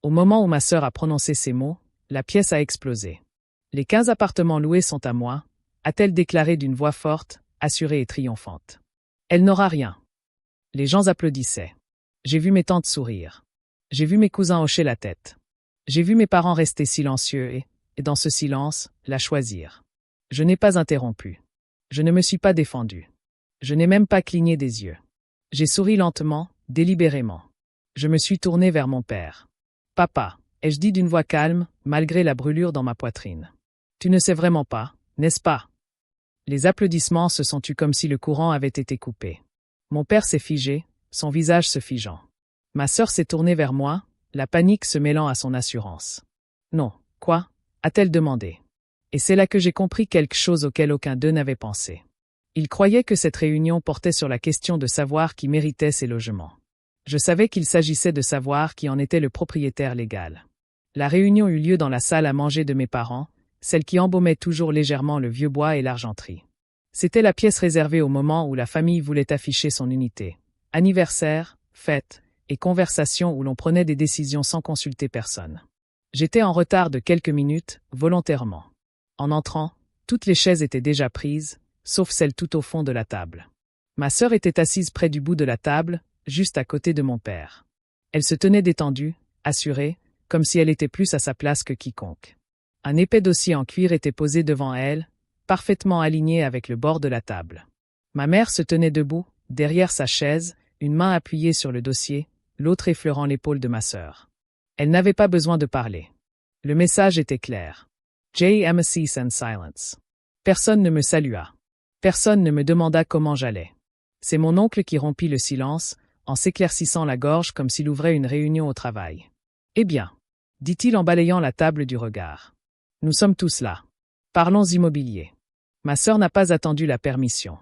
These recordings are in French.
Au moment où ma sœur a prononcé ces mots, la pièce a explosé. Les 15 appartements loués sont à moi, a-t-elle déclaré d'une voix forte, assurée et triomphante. Elle n'aura rien. Les gens applaudissaient. J'ai vu mes tantes sourire. J'ai vu mes cousins hocher la tête. J'ai vu mes parents rester silencieux et dans ce silence, la choisir. Je n'ai pas interrompu. Je ne me suis pas défendu. Je n'ai même pas cligné des yeux. J'ai souri lentement, délibérément. Je me suis tourné vers mon père. « Papa », ai-je dit d'une voix calme, malgré la brûlure dans ma poitrine. « Tu ne sais vraiment pas, n'est-ce pas ?» Les applaudissements se sont tus comme si le courant avait été coupé. Mon père s'est figé, son visage se figeant. Ma sœur s'est tournée vers moi, la panique se mêlant à son assurance. « Non, quoi ?» a-t-elle demandé. Et c'est là que j'ai compris quelque chose auquel aucun d'eux n'avait pensé. Ils croyaient que cette réunion portait sur la question de savoir qui méritait ces logements. Je savais qu'il s'agissait de savoir qui en était le propriétaire légal. La réunion eut lieu dans la salle à manger de mes parents, celle qui embaumait toujours légèrement le vieux bois et l'argenterie. C'était la pièce réservée au moment où la famille voulait afficher son unité. Anniversaire, fête et conversation où l'on prenait des décisions sans consulter personne. J'étais en retard de quelques minutes, volontairement. En entrant, toutes les chaises étaient déjà prises, sauf celle tout au fond de la table. Ma sœur était assise près du bout de la table, juste à côté de mon père. Elle se tenait détendue, assurée, comme si elle était plus à sa place que quiconque. Un épais dossier en cuir était posé devant elle, parfaitement aligné avec le bord de la table. Ma mère se tenait debout, derrière sa chaise, une main appuyée sur le dossier, l'autre effleurant l'épaule de ma sœur. Elle n'avait pas besoin de parler. Le message était clair. J.M. Cease and Silence. Personne ne me salua. Personne ne me demanda comment j'allais. C'est mon oncle qui rompit le silence, en s'éclaircissant la gorge comme s'il ouvrait une réunion au travail. « Eh bien, » dit-il en balayant la table du regard. « Nous sommes tous là. Parlons immobilier. » Ma sœur n'a pas attendu la permission.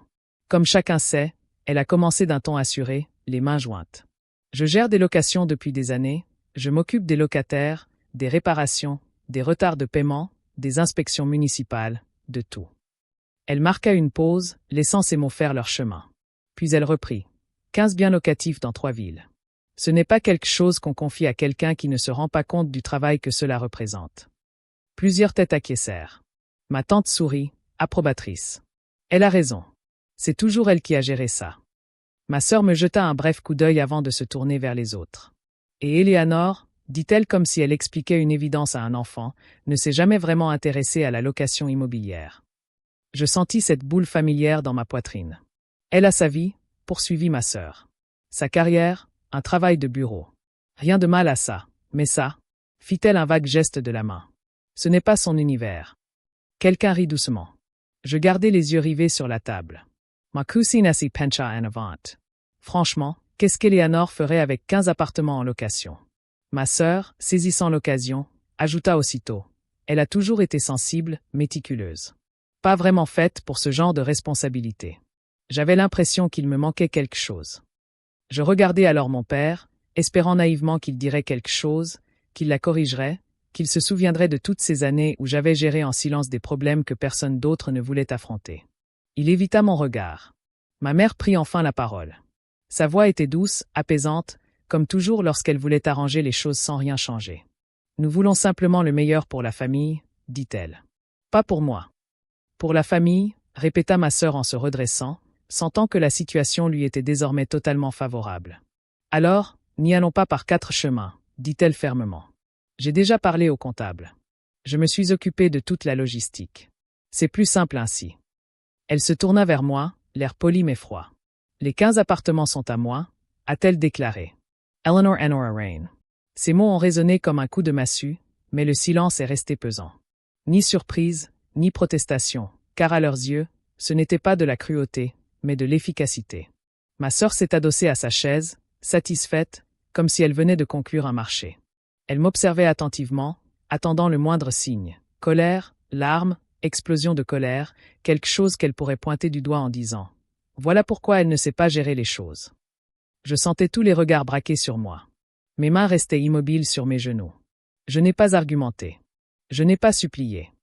Comme chacun sait, elle a commencé d'un ton assuré, les mains jointes. « Je gère des locations depuis des années, je m'occupe des locataires, des réparations, des retards de paiement, des inspections municipales, de tout. » Elle marqua une pause, laissant ses mots faire leur chemin. Puis elle reprit. 15 biens locatifs dans 3 villes. Ce n'est pas quelque chose qu'on confie à quelqu'un qui ne se rend pas compte du travail que cela représente. Plusieurs têtes acquiescèrent. Ma tante sourit, approbatrice. Elle a raison. C'est toujours elle qui a géré ça. Ma sœur me jeta un bref coup d'œil avant de se tourner vers les autres. Et Éléanore, dit-elle comme si elle expliquait une évidence à un enfant, ne s'est jamais vraiment intéressée à la location immobilière. Je sentis cette boule familière dans ma poitrine. Elle a sa vie, poursuivit ma sœur. Sa carrière, un travail de bureau. Rien de mal à ça, mais ça, fit-elle un vague geste de la main. Ce n'est pas son univers. Quelqu'un rit doucement. Je gardai les yeux rivés sur la table. Ma cousine si pencha en avant. Franchement, qu'est-ce qu'Éléanore ferait avec 15 appartements en location? Ma sœur, saisissant l'occasion, ajouta aussitôt. Elle a toujours été sensible, méticuleuse. Pas vraiment faite pour ce genre de responsabilité. J'avais l'impression qu'il me manquait quelque chose. Je regardais alors mon père, espérant naïvement qu'il dirait quelque chose, qu'il la corrigerait, qu'il se souviendrait de toutes ces années où j'avais géré en silence des problèmes que personne d'autre ne voulait affronter. Il évita mon regard. Ma mère prit enfin la parole. Sa voix était douce, apaisante, comme toujours lorsqu'elle voulait arranger les choses sans rien changer. « Nous voulons simplement le meilleur pour la famille, » dit-elle. « Pas pour moi. »« Pour la famille » répéta ma sœur en se redressant, sentant que la situation lui était désormais totalement favorable. « Alors, n'y allons pas par 4 chemins, » dit-elle fermement. « J'ai déjà parlé au comptable. Je me suis occupée de toute la logistique. C'est plus simple ainsi. » Elle se tourna vers moi, l'air poli mais froid. « Les 15 appartements sont à moi, » a-t-elle déclaré. Eleanor Enora Rain. Ces mots ont résonné comme un coup de massue, mais le silence est resté pesant. Ni surprise, ni protestation, car à leurs yeux, ce n'était pas de la cruauté, mais de l'efficacité. Ma sœur s'est adossée à sa chaise, satisfaite, comme si elle venait de conclure un marché. Elle m'observait attentivement, attendant le moindre signe. Colère, larmes, explosion de colère, quelque chose qu'elle pourrait pointer du doigt en disant « Voilà pourquoi elle ne sait pas gérer les choses. » Je sentais tous les regards braqués sur moi. Mes mains restaient immobiles sur mes genoux. Je n'ai pas argumenté. Je n'ai pas supplié.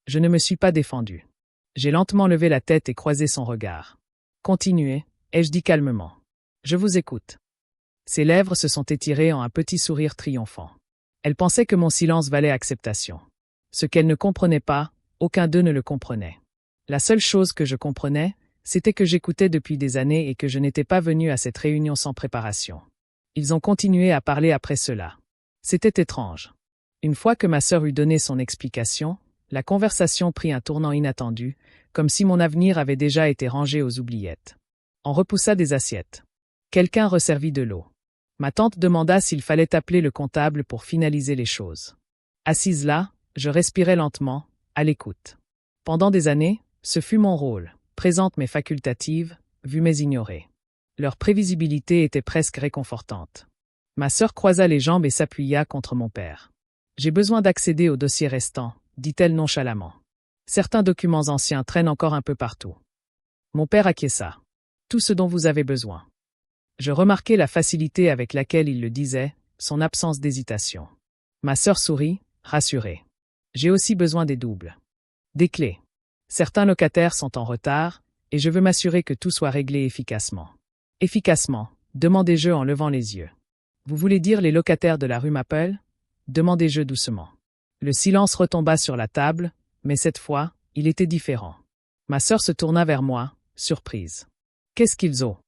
Je ne me suis pas défendu. J'ai lentement levé la tête et croisé son regard. « Continuez, » ai-je dit calmement. « Je vous écoute. » Ses lèvres se sont étirées en un petit sourire triomphant. Elle pensait que mon silence valait acceptation. Ce qu'elle ne comprenait pas, aucun d'eux ne le comprenait. La seule chose que je comprenais, c'était que j'écoutais depuis des années et que je n'étais pas venu à cette réunion sans préparation. Ils ont continué à parler après cela. C'était étrange. Une fois que ma sœur eut donné son explication, la conversation prit un tournant inattendu, comme si mon avenir avait déjà été rangé aux oubliettes. On repoussa des assiettes. Quelqu'un resservit de l'eau. Ma tante demanda s'il fallait appeler le comptable pour finaliser les choses. Assise là, je respirais lentement, à l'écoute. Pendant des années, ce fut mon rôle, présente mais facultative, vue mais ignorée. Leur prévisibilité était presque réconfortante. Ma sœur croisa les jambes et s'appuya contre mon père. « J'ai besoin d'accéder aux dossiers restants », dit-elle nonchalamment. « Certains documents anciens traînent encore un peu partout. » Mon père acquiesça. « Tout ce dont vous avez besoin. » Je remarquai la facilité avec laquelle il le disait, son absence d'hésitation. Ma sœur sourit, rassurée. « J'ai aussi besoin des doubles. Des clés. Certains locataires sont en retard, et je veux m'assurer que tout soit réglé efficacement. » « Efficacement » demandai-je en levant les yeux. « Vous voulez dire les locataires de la rue Maple » demandai-je doucement. Le silence retomba sur la table, mais cette fois, il était différent. Ma sœur se tourna vers moi, surprise. « Qu'est-ce qu'ils ont ?»«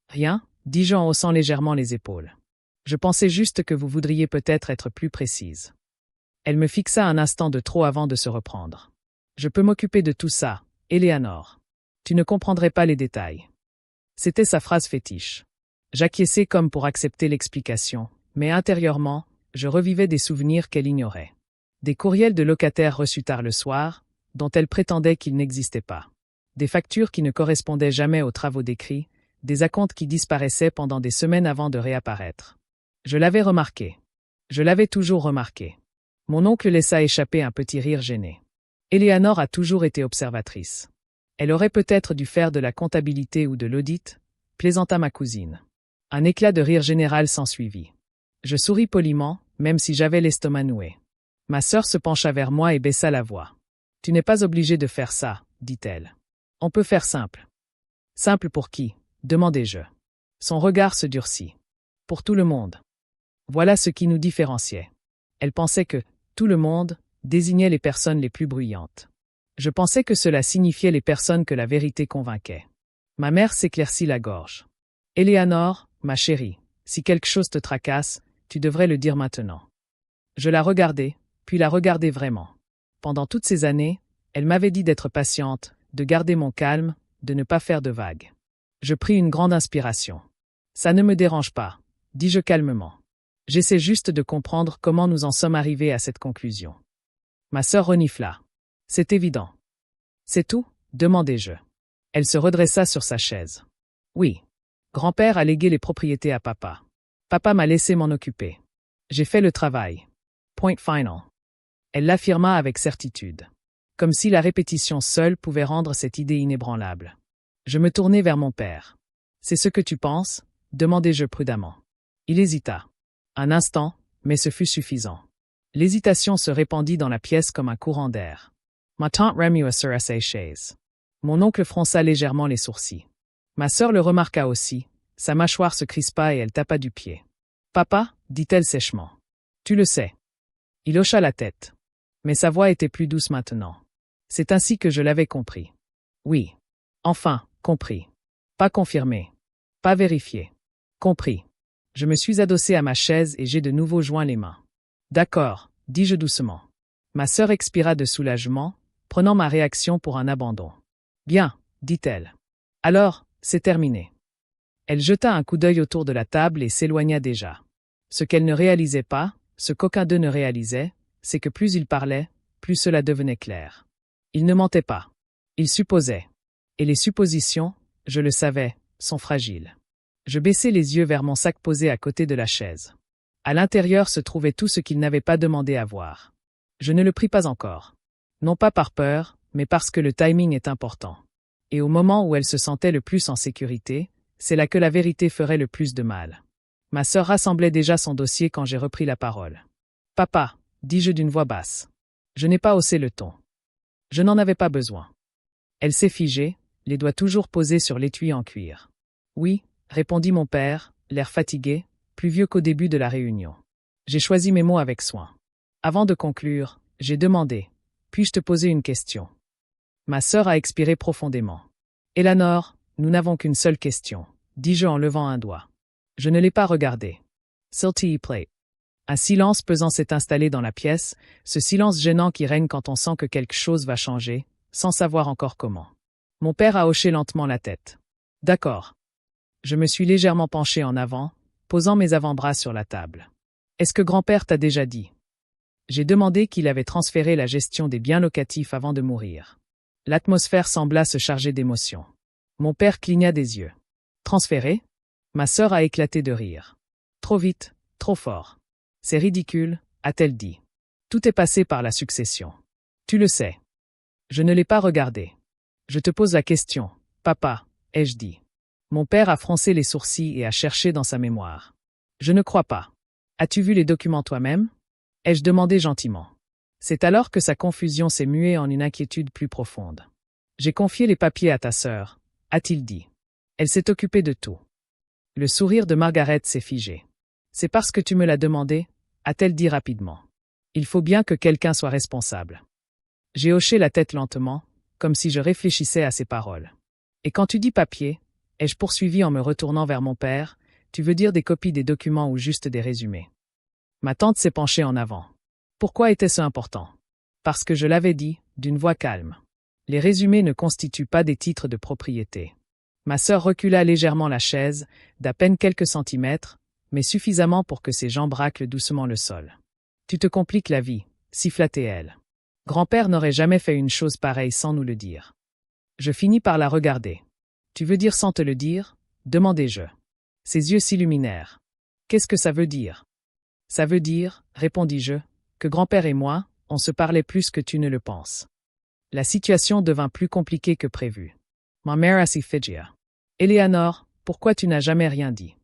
Rien, dis-je en haussant légèrement les épaules. Je pensais juste que vous voudriez peut-être être plus précise. » Elle me fixa un instant de trop avant de se reprendre. « Je peux m'occuper de tout ça, Éléanore. Tu ne comprendrais pas les détails. » C'était sa phrase fétiche. J'acquiesçais comme pour accepter l'explication, mais intérieurement, je revivais des souvenirs qu'elle ignorait. Des courriels de locataires reçus tard le soir, dont elle prétendait qu'ils n'existaient pas. Des factures qui ne correspondaient jamais aux travaux décrits, des acomptes qui disparaissaient pendant des semaines avant de réapparaître. Je l'avais remarqué. Je l'avais toujours remarqué. Mon oncle laissa échapper un petit rire gêné. Éléanore a toujours été observatrice. Elle aurait peut-être dû faire de la comptabilité ou de l'audit, plaisanta ma cousine. Un éclat de rire général s'ensuivit. Je souris poliment, même si j'avais l'estomac noué. Ma sœur se pencha vers moi et baissa la voix. « Tu n'es pas obligé de faire ça, » dit-elle. « On peut faire simple. »« Simple pour qui ?» demandai-je. Son regard se durcit. « Pour tout le monde. » Voilà ce qui nous différenciait. Elle pensait que « tout le monde » désignait les personnes les plus bruyantes. Je pensais que cela signifiait les personnes que la vérité convainquait. Ma mère s'éclaircit la gorge. « Éléanore, ma chérie, si quelque chose te tracasse, tu devrais le dire maintenant. » Je la regardai, puis la regardai vraiment. Pendant toutes ces années, elle m'avait dit d'être patiente, de garder mon calme, de ne pas faire de vagues. Je pris une grande inspiration. « Ça ne me dérange pas, » dis-je calmement. « J'essaie juste de comprendre comment nous en sommes arrivés à cette conclusion. » Ma sœur renifla. « C'est évident. »« C'est tout ?» demandai-je. Elle se redressa sur sa chaise. « Oui. Grand-père a légué les propriétés à papa. Papa m'a laissé m'en occuper. J'ai fait le travail. Point final. » Elle l'affirma avec certitude. Comme si la répétition seule pouvait rendre cette idée inébranlable. Je me tournai vers mon père. « C'est ce que tu penses ?» demandai-je prudemment. Il hésita. Un instant, mais ce fut suffisant. L'hésitation se répandit dans la pièce comme un courant d'air. Ma tante remua sur sa chaise. Mon oncle fronça légèrement les sourcils. Ma sœur le remarqua aussi, sa mâchoire se crispa et elle tapa du pied. « Papa » dit-elle sèchement. « Tu le sais. » Il hocha la tête. Mais sa voix était plus douce maintenant. C'est ainsi que je l'avais compris. Oui. Enfin, compris. Pas confirmé. Pas vérifié. Compris. Je me suis adossé à ma chaise et j'ai de nouveau joint les mains. D'accord, dis-je doucement. Ma sœur expira de soulagement, prenant ma réaction pour un abandon. Bien, dit-elle. Alors, c'est terminé. Elle jeta un coup d'œil autour de la table et s'éloigna déjà. Ce qu'elle ne réalisait pas, ce qu'aucun d'eux ne réalisait, c'est que plus il parlait, plus cela devenait clair. Il ne mentait pas. Il supposait. Et les suppositions, je le savais, sont fragiles. Je baissai les yeux vers mon sac posé à côté de la chaise. À l'intérieur se trouvait tout ce qu'il n'avait pas demandé à voir. Je ne le pris pas encore. Non pas par peur, mais parce que le timing est important. Et au moment où elle se sentait le plus en sécurité, c'est là que la vérité ferait le plus de mal. Ma sœur rassemblait déjà son dossier quand j'ai repris la parole. « Papa » dis-je d'une voix basse. Je n'ai pas haussé le ton. Je n'en avais pas besoin. Elle s'est figée, les doigts toujours posés sur l'étui en cuir. « Oui » répondit mon père, l'air fatigué, plus vieux qu'au début de la réunion. J'ai choisi mes mots avec soin. Avant de conclure, j'ai demandé « Puis-je te poser une question ?» Ma sœur a expiré profondément. « Eleanor, nous n'avons qu'une seule question, » dis-je en levant un doigt. Je ne l'ai pas regardé. Silty plate. Un silence pesant s'est installé dans la pièce, ce silence gênant qui règne quand on sent que quelque chose va changer, sans savoir encore comment. Mon père a hoché lentement la tête. « D'accord. » Je me suis légèrement penché en avant, posant mes avant-bras sur la table. « Est-ce que grand-père t'a déjà dit ?» J'ai demandé qu'il avait transféré la gestion des biens locatifs avant de mourir. L'atmosphère sembla se charger d'émotion. Mon père cligna des yeux. « Transféré ?» Ma sœur a éclaté de rire. « Trop vite, trop fort. C'est ridicule, a-t-elle dit. Tout est passé par la succession. Tu le sais. » Je ne l'ai pas regardé. « Je te pose la question, papa, ai-je dit. » Mon père a froncé les sourcils et a cherché dans sa mémoire. « Je ne crois pas. As-tu vu les documents toi-même » ai-je demandé gentiment. C'est alors que sa confusion s'est muée en une inquiétude plus profonde. « J'ai confié les papiers à ta sœur, a-t-il dit. Elle s'est occupée de tout. » Le sourire de Margaret s'est figé. « C'est parce que tu me l'as demandé » a-t-elle dit rapidement. « Il faut bien que quelqu'un soit responsable. » J'ai hoché la tête lentement, comme si je réfléchissais à ses paroles. « Et quand tu dis papier, ai-je poursuivi en me retournant vers mon père, tu veux dire des copies des documents ou juste des résumés ?» Ma tante s'est penchée en avant. Pourquoi était-ce important? Parce que je l'avais dit, d'une voix calme. Les résumés ne constituent pas des titres de propriété. Ma sœur recula légèrement la chaise, d'à peine quelques centimètres, mais suffisamment pour que ses jambes raclent doucement le sol. Tu te compliques la vie, siffla-t-elle. Grand-père n'aurait jamais fait une chose pareille sans nous le dire. Je finis par la regarder. Tu veux dire sans te le dire? Demandai-je. Ses yeux s'illuminèrent. Qu'est-ce que ça veut dire? Ça veut dire, répondis-je, que grand-père et moi, on se parlait plus que tu ne le penses. La situation devint plus compliquée que prévu. Ma mère s'y figia. Eleanor, pourquoi tu n'as jamais rien dit?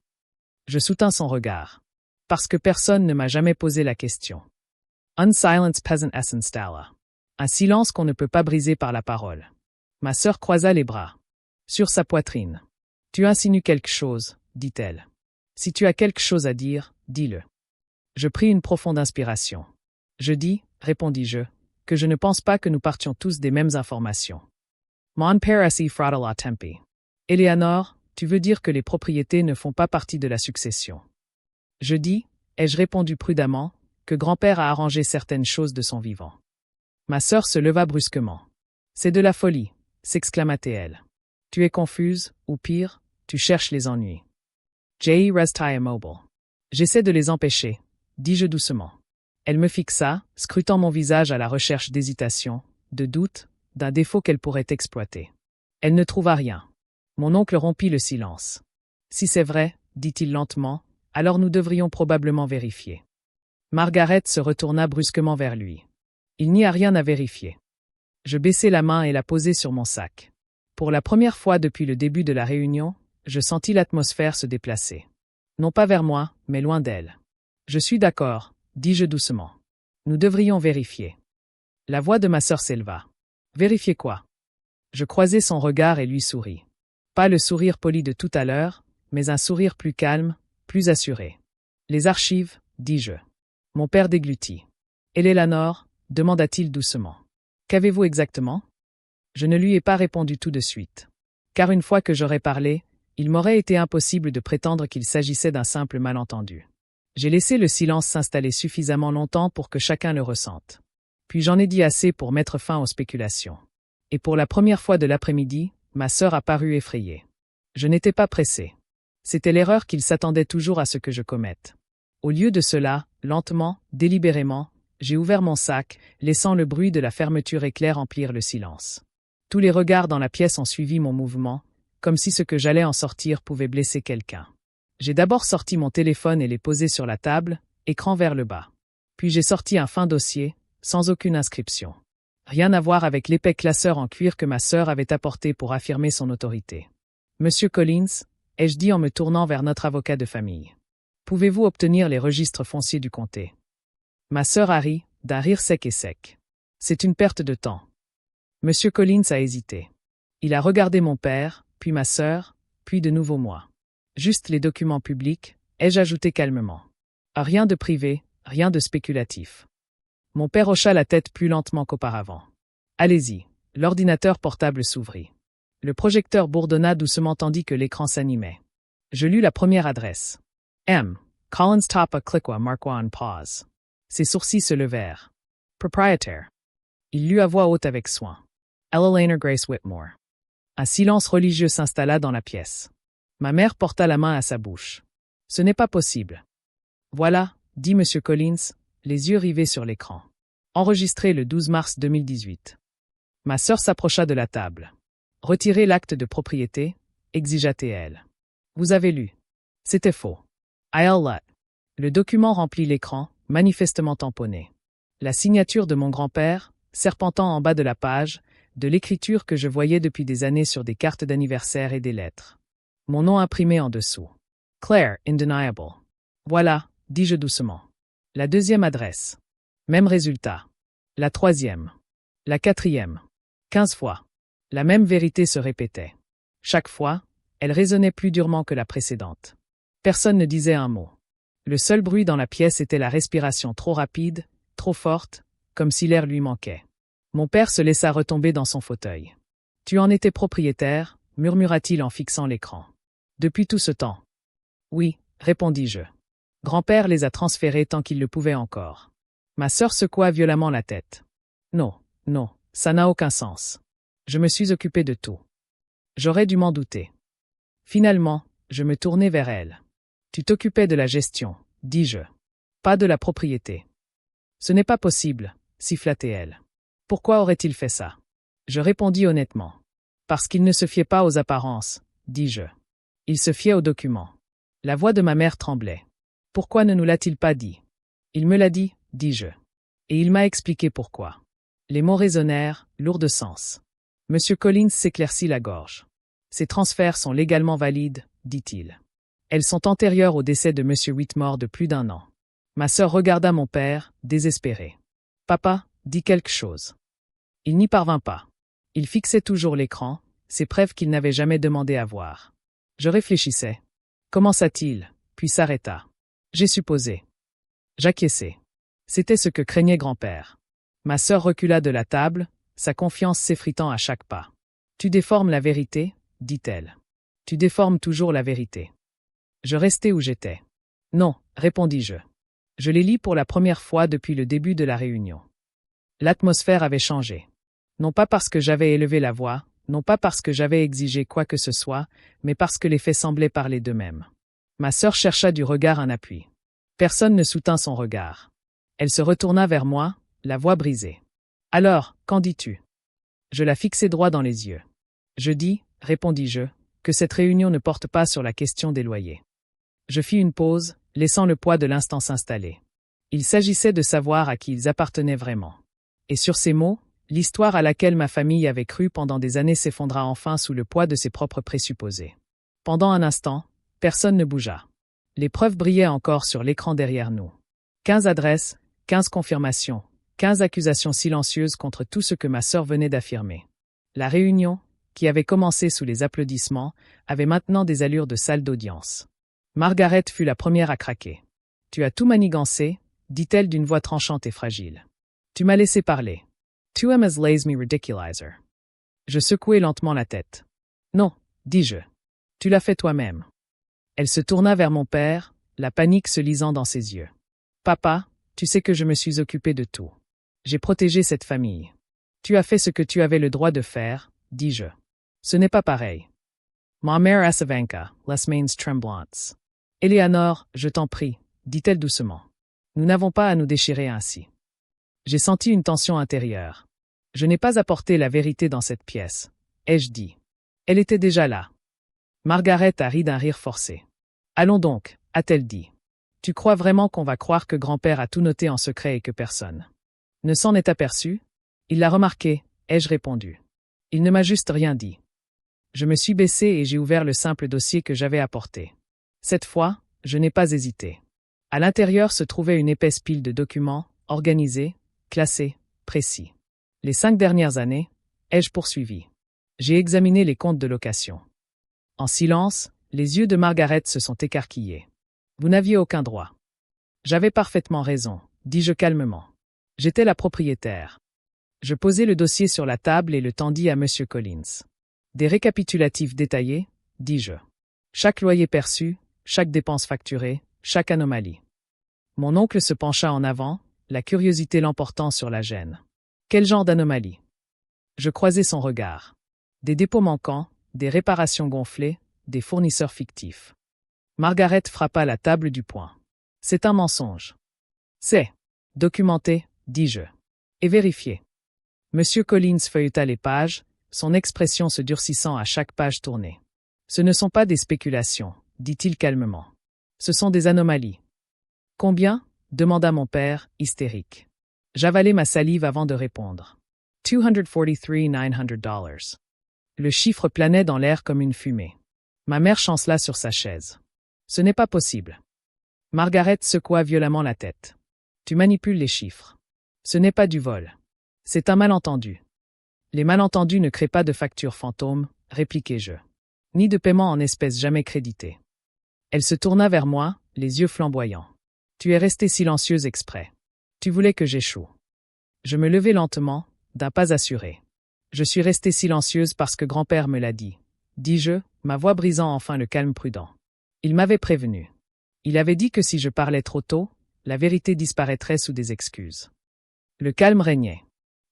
Je soutins son regard. Parce que personne ne m'a jamais posé la question. Un silence peasant essenstalla. Un silence qu'on ne peut pas briser par la parole. Ma sœur croisa les bras. Sur sa poitrine. Tu insinues quelque chose, dit-elle. Si tu as quelque chose à dire, dis-le. Je pris une profonde inspiration. Je dis, répondis-je, que je ne pense pas que nous partions tous des mêmes informations. Mon père assi fratala tempi. Eleanor, tu veux dire que les propriétés ne font pas partie de la succession. Je dis, ai-je répondu prudemment, que grand-père a arrangé certaines choses de son vivant. Ma sœur se leva brusquement. C'est de la folie, s'exclama-t-elle. Tu es confuse, ou pire, tu cherches les ennuis. Jay restai immobile. J'essaie de les empêcher, dis-je doucement. Elle me fixa, scrutant mon visage à la recherche d'hésitation, de doute, d'un défaut qu'elle pourrait exploiter. Elle ne trouva rien. Mon oncle rompit le silence. Si c'est vrai, dit-il lentement, alors nous devrions probablement vérifier. Margaret se retourna brusquement vers lui. Il n'y a rien à vérifier. Je baissai la main et la posai sur mon sac. Pour la première fois depuis le début de la réunion, je sentis l'atmosphère se déplacer. Non pas vers moi, mais loin d'elle. Je suis d'accord, dis-je doucement. Nous devrions vérifier. La voix de ma sœur s'éleva. Vérifier quoi? Je croisai son regard et lui souris. Pas le sourire poli de tout à l'heure, mais un sourire plus calme, plus assuré. Les archives, dis-je. Mon père déglutit. Eleanor, demanda-t-il doucement. Qu'avez-vous exactement? Je ne lui ai pas répondu tout de suite. Car une fois que j'aurais parlé, il m'aurait été impossible de prétendre qu'il s'agissait d'un simple malentendu. J'ai laissé le silence s'installer suffisamment longtemps pour que chacun le ressente. Puis j'en ai dit assez pour mettre fin aux spéculations. Et pour la première fois de l'après-midi, ma sœur a paru effrayée. Je n'étais pas pressé. C'était l'erreur qu'il s'attendait toujours à ce que je commette. Au lieu de cela, lentement, délibérément, j'ai ouvert mon sac, laissant le bruit de la fermeture éclair emplir le silence. Tous les regards dans la pièce ont suivi mon mouvement, comme si ce que j'allais en sortir pouvait blesser quelqu'un. J'ai d'abord sorti mon téléphone et l'ai posé sur la table, écran vers le bas. Puis j'ai sorti un fin dossier, sans aucune inscription. Rien à voir avec l'épais classeur en cuir que ma sœur avait apporté pour affirmer son autorité. « Monsieur Collins » ai-je dit en me tournant vers notre avocat de famille. « Pouvez-vous obtenir les registres fonciers du comté ?» Ma sœur a ri, d'un rire sec et sec. « C'est une perte de temps. » Monsieur Collins a hésité. Il a regardé mon père, puis ma sœur, puis de nouveau moi. « Juste les documents publics » ai-je ajouté calmement. « Rien de privé, rien de spéculatif. Mon père hocha la tête plus lentement qu'auparavant. Allez-y. L'ordinateur portable s'ouvrit. Le projecteur bourdonna doucement tandis que l'écran s'animait. Je lus la première adresse. M. Collins Tapa Clickwa Markwa on pause. Ses sourcils se levèrent. Propriétaire. Il lut à voix haute avec soin. Ella Laner Grace Whitmore. Un silence religieux s'installa dans la pièce. Ma mère porta la main à sa bouche. Ce n'est pas possible. Voilà, dit M. Collins, les yeux rivés sur l'écran. Enregistré le 12 mars 2018. Ma sœur s'approcha de la table. Retirez l'acte de propriété, exigea-t-elle. Vous avez lu. C'était faux. I'll. Le document remplit l'écran, manifestement tamponné. La signature de mon grand-père, serpentant en bas de la page, de l'écriture que je voyais depuis des années sur des cartes d'anniversaire et des lettres. Mon nom imprimé en dessous. Claire, Indeniable. Voilà, dis-je doucement. La deuxième adresse. Même résultat. La troisième. La quatrième. 15 fois. La même vérité se répétait. Chaque fois, elle résonnait plus durement que la précédente. Personne ne disait un mot. Le seul bruit dans la pièce était la respiration trop rapide, trop forte, comme si l'air lui manquait. Mon père se laissa retomber dans son fauteuil. « Tu en étais propriétaire » murmura-t-il en fixant l'écran. « Depuis tout ce temps ?»« Oui » répondis-je. Grand-père les a transférés tant qu'il le pouvait encore. Ma sœur secoua violemment la tête. « Non, non, ça n'a aucun sens. Je me suis occupé de tout. » J'aurais dû m'en douter. Finalement, je me tournai vers elle. « Tu t'occupais de la gestion, dis-je. Pas de la propriété. »« Ce n'est pas possible, » siffla-t-elle. « Pourquoi aurait-il fait ça ?» Je répondis honnêtement. « Parce qu'il ne se fiait pas aux apparences, » dis-je. Il se fiait aux documents. La voix de ma mère tremblait. « Pourquoi ne nous l'a-t-il pas dit ?» Il me l'a dit, dis-je. Et il m'a expliqué pourquoi. Les mots résonnèrent, lourds de sens. Monsieur Collins s'éclaircit la gorge. « Ces transferts sont légalement valides, » dit-il. Elles sont antérieures au décès de Monsieur Whitmore de plus d'1 an. Ma sœur regarda mon père, désespérée. « Papa, dis quelque chose. » Il n'y parvint pas. Il fixait toujours l'écran, ces preuves qu'il n'avait jamais demandé à voir. Je réfléchissais. Commença-t-il, puis s'arrêta. J'ai supposé. J'acquiesçai. C'était ce que craignait grand-père. Ma sœur recula de la table, sa confiance s'effritant à chaque pas. « Tu déformes la vérité, » dit-elle. « Tu déformes toujours la vérité. » Je restai où j'étais. « Non, » répondis-je. Je les lis pour la première fois depuis le début de la réunion. L'atmosphère avait changé. Non pas parce que j'avais élevé la voix, non pas parce que j'avais exigé quoi que ce soit, mais parce que les faits semblaient parler d'eux-mêmes. Ma sœur chercha du regard un appui. Personne ne soutint son regard. Elle se retourna vers moi, la voix brisée. « Alors, qu'en dis-tu » Je la fixai droit dans les yeux. « Je dis, » répondis-je, « que cette réunion ne porte pas sur la question des loyers. » Je fis une pause, laissant le poids de l'instant s'installer. Il s'agissait de savoir à qui ils appartenaient vraiment. Et sur ces mots, l'histoire à laquelle ma famille avait cru pendant des années s'effondra enfin sous le poids de ses propres présupposés. Pendant un instant, personne ne bougea. Les preuves brillaient encore sur l'écran derrière nous. 15 adresses, 15 confirmations, 15 accusations silencieuses contre tout ce que ma sœur venait d'affirmer. La réunion, qui avait commencé sous les applaudissements, avait maintenant des allures de salle d'audience. Margaret fut la première à craquer. « Tu as tout manigancé » dit-elle d'une voix tranchante et fragile. « Tu m'as laissé parler. Tu as laissé me ridiculiser. » Je secouai lentement la tête. « Non, dis-je. Tu l'as fait toi-même. » Elle se tourna vers mon père, la panique se lisant dans ses yeux. « Papa, tu sais que je me suis occupé de tout. J'ai protégé cette famille. Tu as fait ce que tu avais le droit de faire, dis-je. Ce n'est pas pareil. » Ma mère Asavanka, les mains tremblantes. « Éléanore, je t'en prie, » dit-elle doucement. « Nous n'avons pas à nous déchirer ainsi. » J'ai senti une tension intérieure. Je n'ai pas apporté la vérité dans cette pièce, ai-je dit. Elle était déjà là. Margaret a ri d'un rire forcé. « Allons donc, » a-t-elle dit. « Tu crois vraiment qu'on va croire que grand-père a tout noté en secret et que personne ne s'en est aperçu? Il l'a remarqué, ai-je répondu. Il ne m'a juste rien dit. Je me suis baissé et j'ai ouvert le simple dossier que j'avais apporté. Cette fois, je n'ai pas hésité. À l'intérieur se trouvait une épaisse pile de documents, organisés, classés, précis. Les 5 dernières années, ai-je poursuivi. J'ai examiné les comptes de location. En silence, les yeux de Margaret se sont écarquillés. Vous n'aviez aucun droit. J'avais parfaitement raison, dis-je calmement. J'étais la propriétaire. Je posai le dossier sur la table et le tendis à Monsieur Collins. Des récapitulatifs détaillés, dis-je. Chaque loyer perçu, chaque dépense facturée, chaque anomalie. Mon oncle se pencha en avant, la curiosité l'emportant sur la gêne. Quel genre d'anomalie? Je croisai son regard. Des dépôts manquants, des réparations gonflées, des fournisseurs fictifs. Margaret frappa la table du poing. C'est un mensonge. C'est documenté, dis-je. Et vérifié. Monsieur Collins feuilleta les pages, son expression se durcissant à chaque page tournée. Ce ne sont pas des spéculations, dit-il calmement. Ce sont des anomalies. Combien? Demanda mon père, hystérique. J'avalai ma salive avant de répondre. $243,900. Le chiffre planait dans l'air comme une fumée. Ma mère chancela sur sa chaise. Ce n'est pas possible. Margaret secoua violemment la tête. Tu manipules les chiffres. Ce n'est pas du vol. C'est un malentendu. Les malentendus ne créent pas de facture fantôme, répliquai-je. Ni de paiement en espèces jamais crédité. Elle se tourna vers moi, les yeux flamboyants. Tu es restée silencieuse exprès. Tu voulais que j'échoue. Je me levai lentement, d'un pas assuré. Je suis restée silencieuse parce que grand-père me l'a dit, dis-je, ma voix brisant enfin le calme prudent. Il m'avait prévenu. Il avait dit que si je parlais trop tôt, la vérité disparaîtrait sous des excuses. Le calme régnait.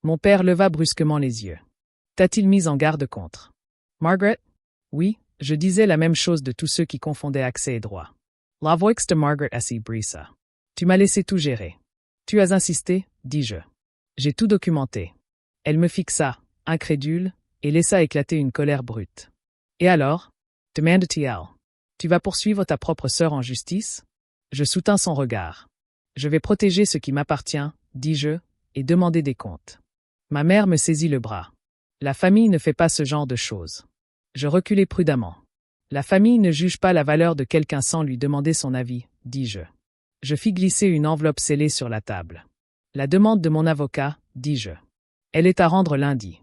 Mon père leva brusquement les yeux. T'a-t-il mis en garde contre? Margaret? Oui, je disais la même chose de tous ceux qui confondaient accès et droit. La voix de Margaret assis brisa. Tu m'as laissé tout gérer. Tu as insisté, dis-je. J'ai tout documenté. Elle me fixa, incrédule, et laissa éclater une colère brute. Et alors? Demanda-t-il. Tu vas poursuivre ta propre sœur en justice? Je soutins son regard. Je vais protéger ce qui m'appartient, dis-je, et demander des comptes. Ma mère me saisit le bras. La famille ne fait pas ce genre de choses. Je reculai prudemment. La famille ne juge pas la valeur de quelqu'un sans lui demander son avis, dis-je. Je fis glisser une enveloppe scellée sur la table. La demande de mon avocat, dis-je. Elle est à rendre lundi.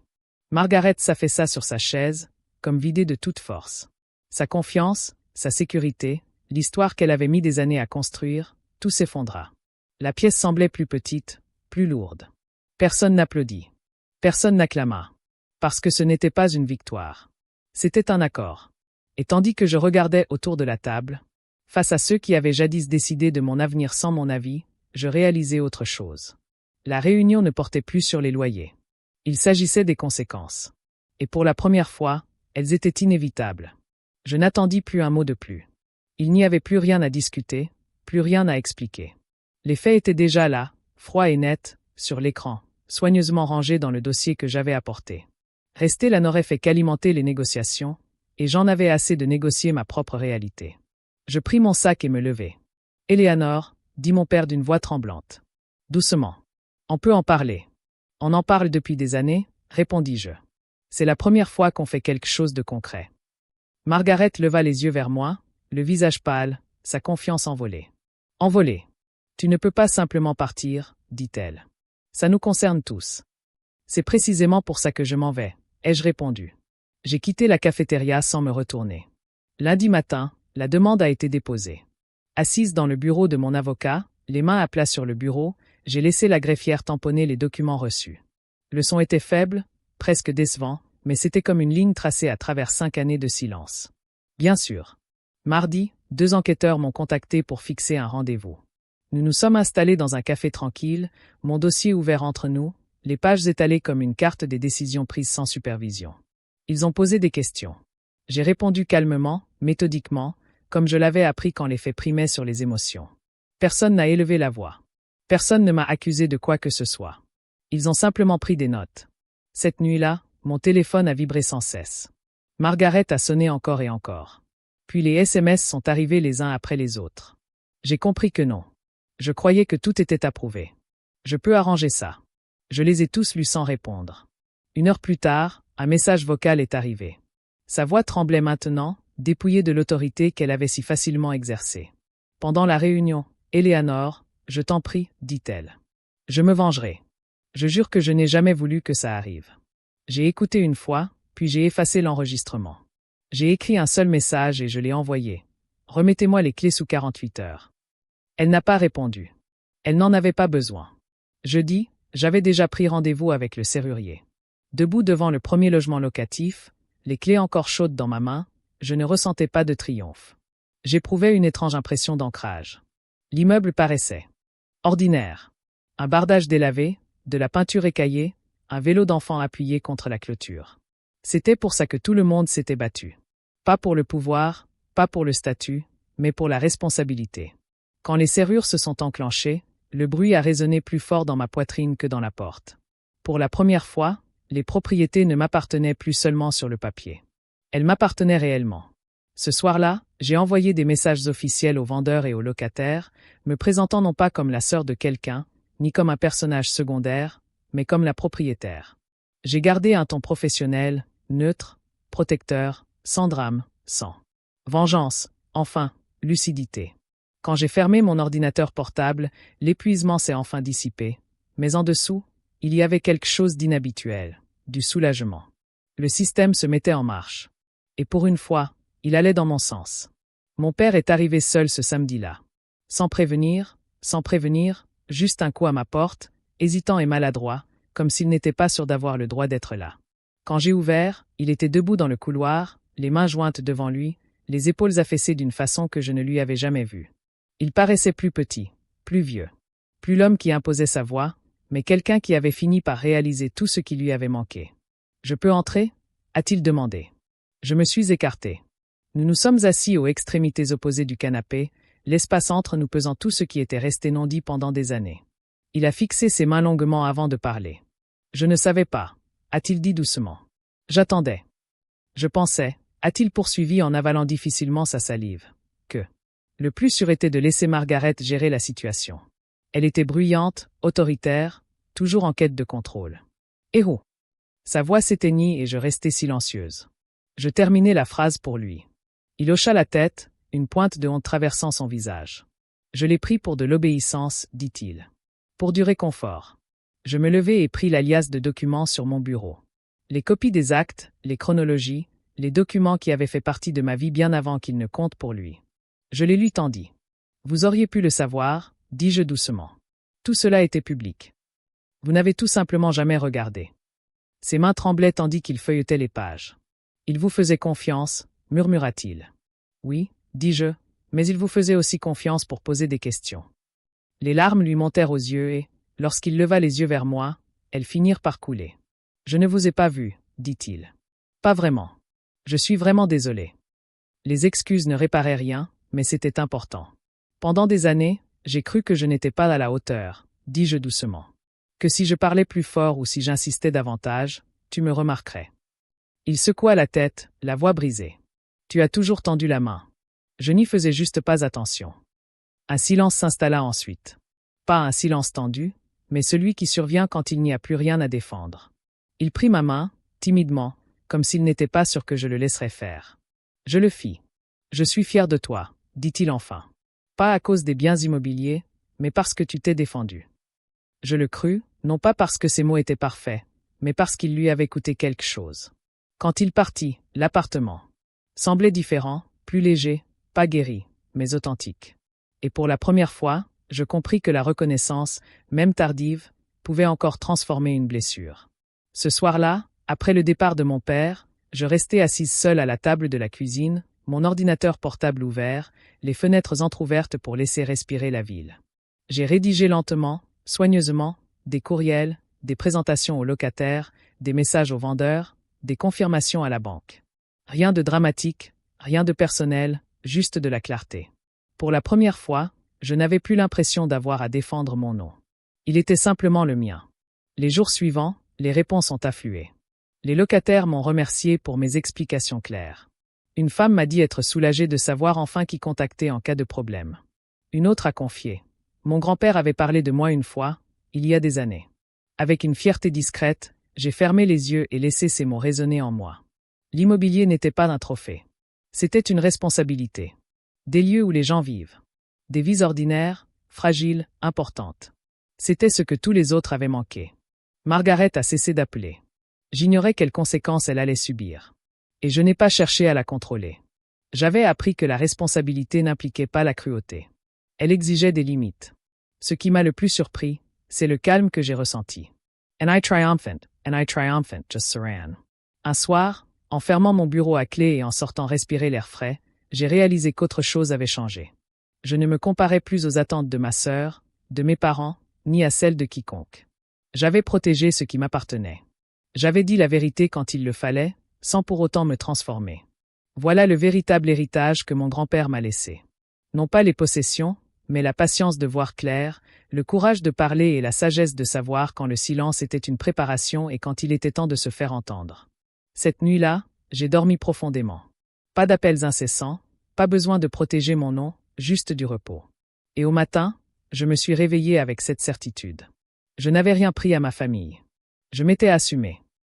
Margaret s'affaissa sur sa chaise, comme vidée de toute force. Sa confiance, sa sécurité, l'histoire qu'elle avait mis des années à construire, tout s'effondra. La pièce semblait plus petite, plus lourde. Personne n'applaudit. Personne n'acclama. Parce que ce n'était pas une victoire. C'était un accord. Et tandis que je regardais autour de la table, face à ceux qui avaient jadis décidé de mon avenir sans mon avis, je réalisais autre chose. La réunion ne portait plus sur les loyers. Il s'agissait des conséquences. Et pour la première fois, elles étaient inévitables. Je n'attendis plus un mot de plus. Il n'y avait plus rien à discuter, plus rien à expliquer. Les faits étaient déjà là, froids et nets, sur l'écran, soigneusement rangés dans le dossier que j'avais apporté. Rester là n'aurait fait qu'alimenter les négociations, et j'en avais assez de négocier ma propre réalité. Je pris mon sac et me levai. « Éléanor, dit mon père d'une voix tremblante. Doucement. On peut en parler. On en parle depuis des années, répondis-je. C'est la première fois qu'on fait quelque chose de concret. Margaret leva les yeux vers moi, le visage pâle, sa confiance envolée. Envolée. Tu ne peux pas simplement partir, dit-elle. Ça nous concerne tous. C'est précisément pour ça que je m'en vais, ai-je répondu. J'ai quitté la cafétéria sans me retourner. Lundi matin, la demande a été déposée. Assise dans le bureau de mon avocat, les mains à plat sur le bureau, j'ai laissé la greffière tamponner les documents reçus. Le son était faible, presque décevant, mais c'était comme une ligne tracée à travers 5 années de silence. Bien sûr. Mardi, 2 enquêteurs m'ont contacté pour fixer un rendez-vous. Nous nous sommes installés dans un café tranquille, mon dossier ouvert entre nous, les pages étalées comme une carte des décisions prises sans supervision. Ils ont posé des questions. J'ai répondu calmement, méthodiquement, comme je l'avais appris quand les faits primaient sur les émotions. Personne n'a élevé la voix. Personne ne m'a accusé de quoi que ce soit. Ils ont simplement pris des notes. Cette nuit-là, mon téléphone a vibré sans cesse. Margaret a sonné encore et encore. Puis les SMS sont arrivés les uns après les autres. J'ai compris que non. Je croyais que tout était approuvé. Je peux arranger ça. Je les ai tous lus sans répondre. 1 heure plus tard, un message vocal est arrivé. Sa voix tremblait maintenant, dépouillée de l'autorité qu'elle avait si facilement exercée. Pendant la réunion, Éléanor, je t'en prie, dit-elle. Je me vengerai. Je jure que je n'ai jamais voulu que ça arrive. J'ai écouté une fois, puis j'ai effacé l'enregistrement. J'ai écrit un seul message et je l'ai envoyé. Remettez-moi les clés sous 48 heures. Elle n'a pas répondu. Elle n'en avait pas besoin. Jeudi, j'avais déjà pris rendez-vous avec le serrurier. Debout devant le premier logement locatif, les clés encore chaudes dans ma main, je ne ressentais pas de triomphe. J'éprouvais une étrange impression d'ancrage. L'immeuble paraissait ordinaire. Un bardage délavé, de la peinture écaillée, un vélo d'enfant appuyé contre la clôture. C'était pour ça que tout le monde s'était battu. Pas pour le pouvoir, pas pour le statut, mais pour la responsabilité. Quand les serrures se sont enclenchées, le bruit a résonné plus fort dans ma poitrine que dans la porte. Pour la première fois, les propriétés ne m'appartenaient plus seulement sur le papier. Elles m'appartenaient réellement. Ce soir-là, j'ai envoyé des messages officiels aux vendeurs et aux locataires, me présentant non pas comme la sœur de quelqu'un, ni comme un personnage secondaire, mais comme la propriétaire. J'ai gardé un ton professionnel, neutre, protecteur, sans drame, sans vengeance, enfin, lucidité. Quand j'ai fermé mon ordinateur portable, l'épuisement s'est enfin dissipé, mais en dessous, il y avait quelque chose d'inhabituel, du soulagement. Le système se mettait en marche. Et pour une fois, il allait dans mon sens. Mon père est arrivé seul ce samedi-là. Sans prévenir, juste un coup à ma porte, hésitant et maladroit, comme s'il n'était pas sûr d'avoir le droit d'être là. Quand j'ai ouvert, il était debout dans le couloir, les mains jointes devant lui, les épaules affaissées d'une façon que je ne lui avais jamais vue. Il paraissait plus petit, plus vieux. Plus l'homme qui imposait sa voix, mais quelqu'un qui avait fini par réaliser tout ce qui lui avait manqué. « Je peux entrer » a-t-il demandé. Je me suis écarté. Nous nous sommes assis aux extrémités opposées du canapé, l'espace entre nous pesant tout ce qui était resté non dit pendant des années. Il a fixé ses mains longuement avant de parler. « Je ne savais pas » a-t-il dit doucement. « J'attendais. Je pensais » a-t-il poursuivi en avalant difficilement sa salive, que le plus sûr était de laisser Margaret gérer la situation. Elle était bruyante, autoritaire, toujours en quête de contrôle. « Héros !» Sa voix s'éteignit et je restai silencieuse. Je terminai la phrase pour lui. Il hocha la tête, une pointe de honte traversant son visage. « Je l'ai pris pour de l'obéissance, dit-il. Pour du réconfort. » Je me levai et pris la liasse de documents sur mon bureau. Les copies des actes, les chronologies, les documents qui avaient fait partie de ma vie bien avant qu'ils ne comptent pour lui. Je les lui tendis. « Vous auriez pu le savoir, » dis-je doucement. Tout cela était public. Vous n'avez tout simplement jamais regardé. Ses mains tremblaient tandis qu'il feuilletait les pages. « Il vous faisait confiance, » murmura-t-il. « Oui, dis-je, mais il vous faisait aussi confiance pour poser des questions. » Les larmes lui montèrent aux yeux et, lorsqu'il leva les yeux vers moi, elles finirent par couler. « Je ne vous ai pas vu, » dit-il. « Pas vraiment. Je suis vraiment désolé. » Les excuses ne réparaient rien, mais c'était important. Pendant des années, j'ai cru que je n'étais pas à la hauteur, dis-je doucement. Que si je parlais plus fort ou si j'insistais davantage, tu me remarquerais. Il secoua la tête, la voix brisée. Tu as toujours tendu la main. Je n'y faisais juste pas attention. Un silence s'installa ensuite. Pas un silence tendu, mais celui qui survient quand il n'y a plus rien à défendre. Il prit ma main, timidement, comme s'il n'était pas sûr que je le laisserais faire. Je le fis. Je suis fier de toi, dit-il enfin. Pas à cause des biens immobiliers, mais parce que tu t'es défendu. Je le crus, non pas parce que ses mots étaient parfaits, mais parce qu'il lui avait coûté quelque chose. Quand il partit, l'appartement semblait différent, plus léger, pas guéri, mais authentique. Et pour la première fois, je compris que la reconnaissance, même tardive, pouvait encore transformer une blessure. Ce soir-là, après le départ de mon père, je restai assise seule à la table de la cuisine, mon ordinateur portable ouvert, les fenêtres entr'ouvertes pour laisser respirer la ville. J'ai rédigé lentement, soigneusement, des courriels, des présentations aux locataires, des messages aux vendeurs, des confirmations à la banque. Rien de dramatique, rien de personnel, juste de la clarté. Pour la première fois, je n'avais plus l'impression d'avoir à défendre mon nom. Il était simplement le mien. Les jours suivants, les réponses ont afflué. Les locataires m'ont remercié pour mes explications claires. Une femme m'a dit être soulagée de savoir enfin qui contacter en cas de problème. Une autre a confié. Mon grand-père avait parlé de moi une fois, il y a des années. Avec une fierté discrète, j'ai fermé les yeux et laissé ces mots résonner en moi. L'immobilier n'était pas un trophée. C'était une responsabilité. Des lieux où les gens vivent. Des vies ordinaires, fragiles, importantes. C'était ce que tous les autres avaient manqué. Margaret a cessé d'appeler. J'ignorais quelles conséquences elle allait subir. Et je n'ai pas cherché à la contrôler. J'avais appris que la responsabilité n'impliquait pas la cruauté. Elle exigeait des limites. Ce qui m'a le plus surpris, c'est le calme que j'ai ressenti. And I triumphant, just Saran. Un soir, en fermant mon bureau à clé et en sortant respirer l'air frais, j'ai réalisé qu'autre chose avait changé. Je ne me comparais plus aux attentes de ma sœur, de mes parents, ni à celles de quiconque. J'avais protégé ce qui m'appartenait. J'avais dit la vérité quand il le fallait, sans pour autant me transformer. Voilà le véritable héritage que mon grand-père m'a laissé. Non pas les possessions, mais la patience de voir clair, le courage de parler et la sagesse de savoir quand le silence était une préparation et quand il était temps de se faire entendre. Cette nuit-là, j'ai dormi profondément. Pas d'appels incessants, pas besoin de protéger mon nom, juste du repos. Et au matin, je me suis réveillé avec cette certitude. Je n'avais rien pris à ma famille. Je m'étais assumé.